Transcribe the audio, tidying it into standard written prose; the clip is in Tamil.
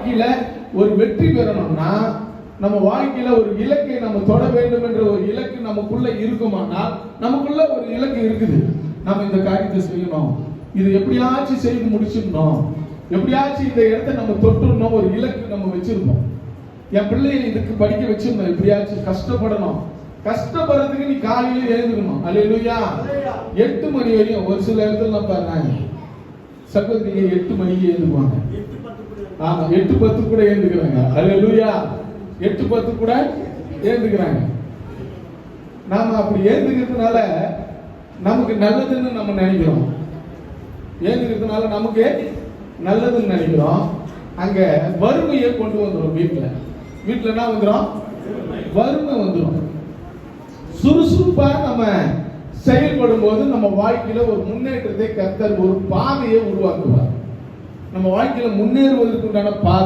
வாழ்க்கையில ஒரு வெற்றி பெறணும்னா, நம்ம வாழ்க்கையில ஒரு இலக்கை நம்ம தொட வேண்டும் என்ற ஒரு இலக்கு நமக்குள்ள இருக்குமானால், நமக்குள்ள ஒரு இலக்கு இருக்குது. நம்ம இந்த காரியத்தை செய்யணும், இது எப்படியாச்சும் செய்து முடிச்சிடணும், எப்படியாச்சும் இந்த இடத்தை நம்ம தொட்டுடணும், ஒரு இலக்கு நம்ம வச்சிருப்போம். என் பிள்ளையை இதுக்கு படிக்க வச்சிருந்தோம், எப்படியாச்சும் கஷ்டப்படணும். கஷ்டப்படுறதுக்கு நீ காலையில எழுந்துக்கணும். அல்லேலூயா. 8 மணி வரையும் ஒரு சில இடத்துல நான் பாருங்க, சகோதரிங்க 8 மணிக்கு எழுந்துக்குவாங்க. ஆமா, 8:10 கூட எழுந்துக்கிறாங்க. அல்லேலூயா. 8:10 கூட எழுந்துக்கிறாங்க. நாம அப்படி எழுந்துக்கிறதுனால நமக்கு நல்லதுன்னு நம்ம நினைக்கிறோம். எழுந்துக்கிறதுனால நமக்கு நல்லதுன்னு நினைக்கிறோம். அங்க வறுமையை கொண்டு வந்துடும். வீட்டுல என்ன வந்துடும்? வறுமை வந்துடும். சுறுசுறுப்பா நம்ம செயல்படும் போது நம்ம வாழ்க்கையில ஒரு முன்னேற்றத்தை கர்த்தர் ஒரு பாதையை உருவாக்குவார். நம்ம வாழ்க்கையில முன்னேறுவதற்கு உண்டான பாதை